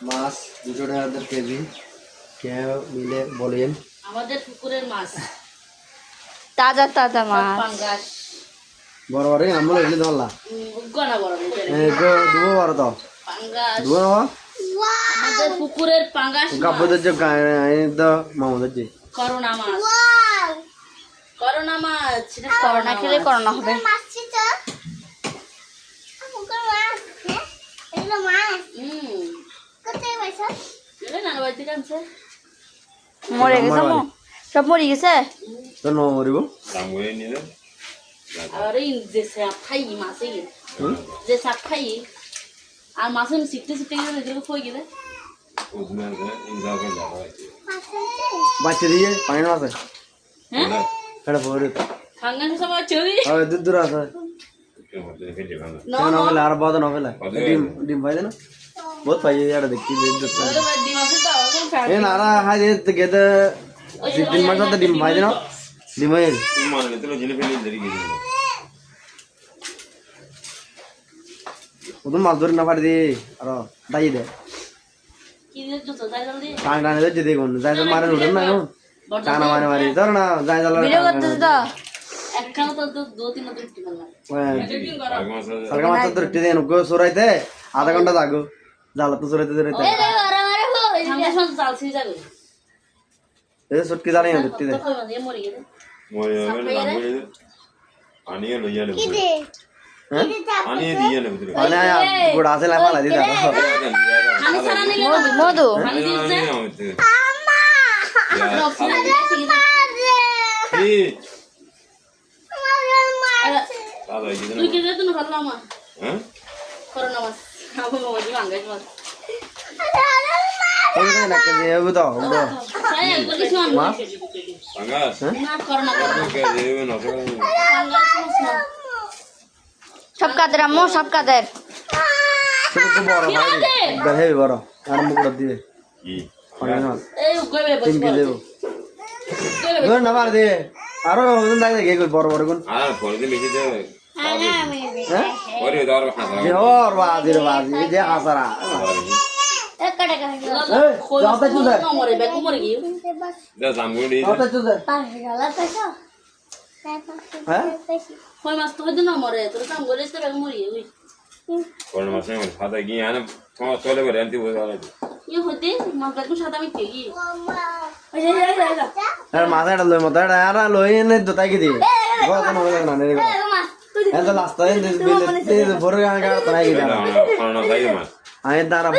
মাছ 200 টাকা কেজি কে মিলে বলেন আমাদের পুকুরের মাছ তাজা তাজা মাছ পাঙ্গাস বড় বড় আমরা এনে দলা গনা বড় গো দুবো বড় তো পাঙ্গাস দুবো না আমাদের পুকুরের পাঙ্গাস গাবদের যে গায়ে তো মামুদের যে করোনা মাছ করোনা মাছ এটা করোনা খেলে করোনা হবে এটা নানা বাড়ি থেকে আনছে মরে গেছে সব মরে গেছে তো ন মরিব আর এই যে সাপ খাই মাছে যে সাপ খাই আর মাছে সিটতে সিটতে গেলে এগুলো কই গেলে বাচ্চা দিয়ে পানি না আছে হ্যাঁ এটা ভরে খাঙ্গাস সব চুরি আর দূর দূর আছে না না ফেলে আর বাদ না ফেলে ডিম ডিম পাই না বহুত পাই এটা দেখি ওরে ভাই দিমাসে তো এখন এ নারা হাই দে গেতে দিন মাস তো ডিম পাই না ডিম হয় ওদের মাছ ধরে না পারি দি আর দাই দে কি দিয়ে জুতো তাই জলদি টান টানে দে দেখুন যাই তো মারে উঠেন না এখন টানা মারে মারি ধর না যাই জাল ভিডিও করতেছ তো একখানা তো দু তিন দৃষ্টি করলাম সরকার মাছ তো রেটে দেন গো সরাইতে আধা ঘন্টা লাগো জাল তো সরাইতে সরাইতে খাঙ্গাস মাছ জাল ছিঁড়ে যাবে এ সটকি জানি না রেটে দে তো কই মানে মরে গেলে হ্যাঁ মানে গোড়া আছে লাগা লাগি দাও খানি ছাড়া নিলে মধু মধু খানি দিয়েছে তুই কি যেত না ভালো আমার করোনা মাছ আমার মাঝে ভাঙ্গাস মাছ ওই না কে দে ওই তো তাই একবার কিছু আনবো না করোনা পাঙ্গাস মাছ না সব কাদের আম্মু সব কাদের ছোট তো বড় ভাই বেহে বড় আর মুখ দিবে পানি না এই কইবে বস তিন কে দেব ধর না মার দে আরো ওজন দাই গে বড় বড় কোন হ্যাঁ যে ওর বাজি রে বাজি যে আসারা যাওতে চুদে না মরে বেকু মরে গিয়ে যাওতে চুদে হ্যাঁ কই মাছ তো হইতো না মরে তোর কাম করে তো বেকু মরে গিয়ে ইয়ে হইতে মাছ বেকু সাদা আমি তেগি আর মাথাটা লই মাথাটা আর লই এনে দতাই কি দি গত না হইলো না রে এত লাস্ট টাইম দিস বিলে বড় গান গান তাই কি আমি দাঁড়া